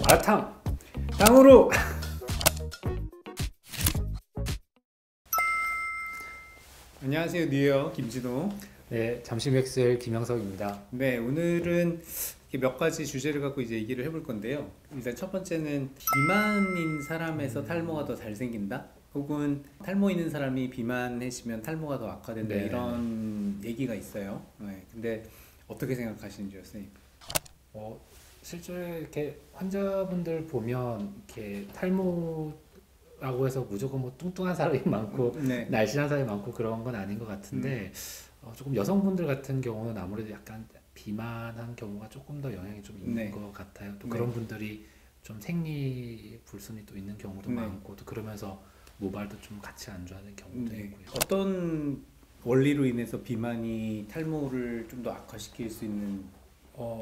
마라탕! 땅으로! 안녕하세요, 뉴에어 김진호. 네, 잠시맥스엘 김영석입니다. 네, 오늘은 이렇게 몇 가지 주제를 갖고 이제 얘기를 해볼 건데요. 일단 첫 번째는 비만인 사람에서 탈모가 더 잘생긴다? 혹은 탈모 있는 사람이 비만해지면 탈모가 더 악화된다, 네. 이런 얘기가 있어요. 네, 근데 어떻게 생각하시는지요, 선생님? 실제로 이렇게 환자분들 보면 이렇게 탈모라고 해서 무조건 뭐 뚱뚱한 사람이 많고 네, 날씬한 사람이 많고 그런 건 아닌 것 같은데 조금 여성분들 같은 경우는 아무래도 약간 비만한 경우가 조금 더 영향이 좀 있는 네. 것 같아요. 또 네. 그런 분들이 좀 생리 불순이 또 있는 경우도 네. 많고 또 그러면서 모발도 좀 같이 안 좋아하는 경우도 네. 있고요. 어떤 원리로 인해서 비만이 탈모를 좀 더 악화시킬 수 있는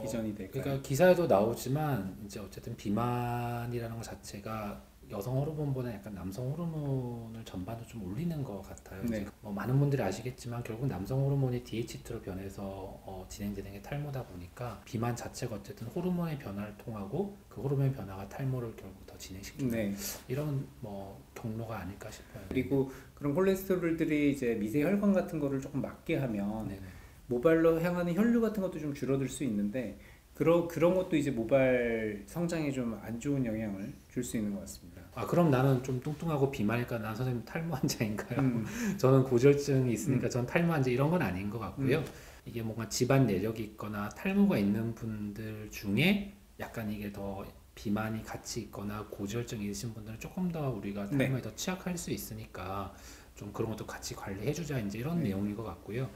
기전이 될까요? 그러니까 기사에도 나오지만 이제 어쨌든 비만이라는 것 자체가 여성 호르몬보다 약간 남성 호르몬을 전반적으로 좀 올리는 것 같아요. 네. 이제 뭐 많은 분들이 아시겠지만 결국 남성 호르몬이 DHT로 변해서 진행되는 게 탈모다 보니까 비만 자체가 어쨌든 호르몬의 변화를 통하고 그 호르몬의 변화가 탈모를 결국 더 진행시키는 네. 이런 뭐 경로가 아닐까 싶어요. 그리고 그런 콜레스테롤들이 이제 미세 혈관 같은 거를 조금 막게 하면 네네. 모발로 향하는 혈류 같은 것도 좀 줄어들 수 있는데 그런 것도 이제 모발 성장에 좀 안 좋은 영향을 줄 수 있는 것 같습니다. 그럼 나는 좀 뚱뚱하고 비만일까? 난 선생님 탈모 환자인가요? 음, 저는 고지혈증이 있으니까 전 탈모 환자 이런 건 아닌 것 같고요. 음. 이게 뭔가 집안 내력이 있거나 탈모가 있는 분들 중에 약간 이게 더 비만이 같이 있거나 고지혈증이 있으신 분들은 조금 더 우리가 네. 탈모에 더 취약할 수 있으니까 좀 그런 것도 같이 관리해주자 이제 이런 네. 내용인 것 같고요.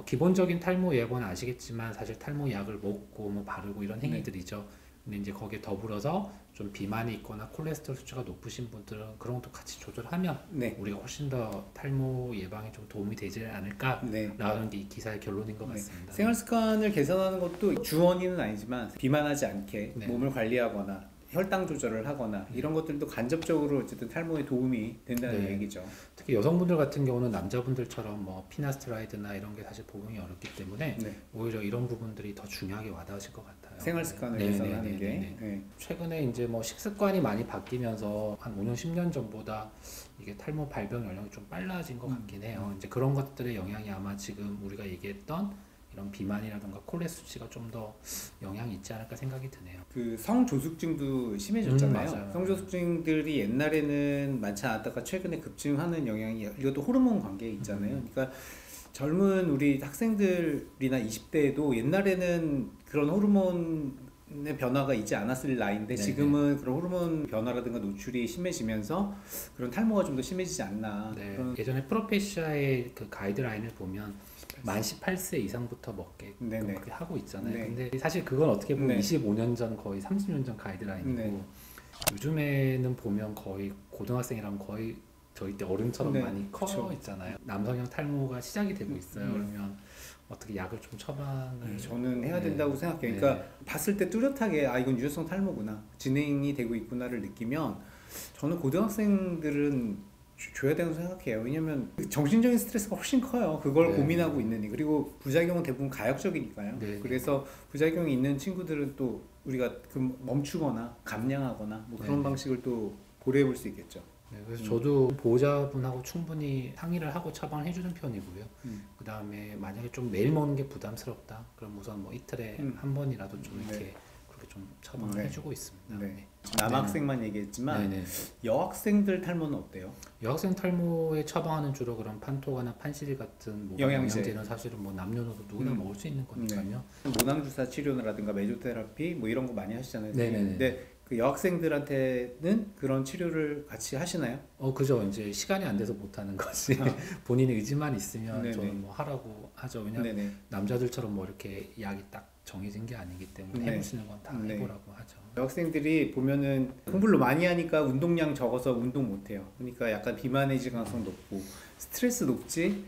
기본적인 탈모 예방은 아시겠지만 사실 탈모 약을 먹고 뭐 바르고 이런 네. 행위들이죠. 근데 이제 거기에 더불어서 좀 비만이 있거나 콜레스테롤 수치가 높으신 분들은 그런 것도 같이 조절하면 네. 우리가 훨씬 더 탈모 예방에 좀 도움이 되지 않을까라는 네. 게 이 기사의 결론인 것 네. 같습니다. 생활 습관을 개선하는 것도 주원이는 아니지만 비만하지 않게 네. 몸을 관리하거나 혈당 조절을 하거나 이런 것들도 간접적으로 어쨌든 탈모에 도움이 된다는 네. 얘기죠. 특히 여성분들 같은 경우는 남자분들처럼 뭐 피나스트라이드나 이런 게 사실 복용이 어렵기 때문에 네. 오히려 이런 부분들이 더 중요하게 와닿으실 것 같아요. 생활 습관을 네, 개선하는 네, 게. 네, 네. 네. 최근에 이제 뭐 식습관이 많이 바뀌면서 한 5년, 10년 전보다 이게 탈모 발병 연령이 좀 빨라진 것 같긴 해요. 이제 그런 것들의 영향이 아마 지금 우리가 얘기했던 이런 비만이라든가 콜레 수치가 좀 더 영향이 있지 않을까 생각이 드네요. 그 성조숙증도 심해졌잖아요. 맞아요. 성조숙증들이 옛날에는 많지 않았다가 최근에 급증하는 영향이 이것도 호르몬 관계에 있잖아요. 그러니까 젊은 우리 학생들이나 20대에도 옛날에는 그런 호르몬의 변화가 있지 않았을 나이인데 네네. 지금은 그런 호르몬 변화라든가 노출이 심해지면서 그런 탈모가 좀 더 심해지지 않나. 네. 그런. 예전에 프로페시아의 그 가이드라인을 보면 만 18세 이상부터 먹게 네네. 그렇게 하고 있잖아요. 네. 근데 사실 그건 어떻게 보면 네. 25년 전 거의 30년 전 가이드라인이고 네. 요즘에는 보면 거의 고등학생이랑 거의 저희 때 어른처럼 네. 많이 커 그쵸. 있잖아요. 남성형 탈모가 시작이 되고 있어요. 그러면 어떻게 약을 좀 처방을 저는 해야 네. 된다고 생각해요. 네. 그러니까 봤을 때 뚜렷하게 이건 유효성 탈모구나, 진행이 되고 있구나를 느끼면 저는 고등학생들은 줘야 된다고 생각해요. 왜냐면 정신적인 스트레스가 훨씬 커요. 그걸 네. 고민하고 있는. 그리고 부작용은 대부분 가역적이니까요. 네. 그래서 부작용이 있는 친구들은 또 우리가 멈추거나 감량하거나 뭐 그런 네. 방식을 또 고려해 볼 수 있겠죠. 네, 그래서 저도 보호자분하고 충분히 상의를 하고 처방을 해주는 편이고요. 음. 그 다음에 만약에 좀 매일 먹는 게 부담스럽다, 그럼 우선 뭐 이틀에 한 번이라도 좀 네. 이렇게 그렇게 좀 처방을 네. 해주고 있습니다. 네. 남학생만 얘기했지만 네네. 여학생들 탈모는 어때요? 여학생 탈모에 처방하는 주로 그런 판토가나 판시리 같은 뭐 영양제. 영양제는 사실은 뭐 남녀노소 누구나 먹을 수 있는 거니까요. 모낭주사 치료라든가 메조테라피 뭐 이런 거 많이 하시잖아요. 네네네. 근데 그 여학생들한테는 그런 치료를 같이 하시나요? 그죠. 이제 시간이 안 돼서 못 하는 거지. 본인의 의지만 있으면 네네. 저는 뭐 하라고 하죠. 왜냐면 네네. 남자들처럼 뭐 이렇게 약이 딱 정해진 게 아니기 때문에 네. 해볼 수 있는 건 다 네. 해보라고 하죠. 여학생들이 보면은 공부를 많이 하니까 운동량 적어서 운동 못 해요. 그러니까 약간 비만해질 가능성 높고 스트레스 높지.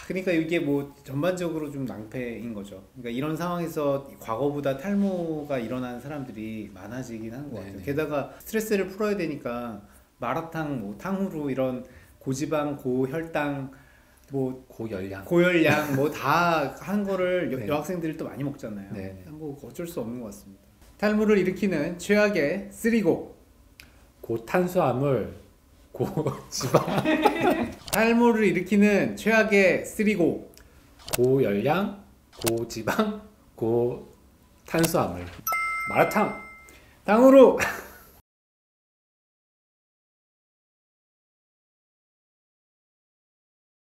그러니까 이게 뭐 전반적으로 좀 낭패인 거죠. 그러니까 이런 상황에서 과거보다 탈모가 일어나는 사람들이 많아지긴 하는 것 같아요. 네네. 게다가 스트레스를 풀어야 되니까 마라탕, 뭐 탕후루 이런 고지방, 고혈당, 뭐 고열량. 고열량 뭐 다 한 거를 네. 여학생들이 또 많이 먹잖아요. 네네. 뭐 어쩔 수 없는 것 같습니다. 탈모를 일으키는 최악의 쓰리고. 고탄수화물, 고지방, 탈모를 일으키는 최악의 쓰리고. 고열량, 고지방, 고탄수화물. 마라탕. 당으로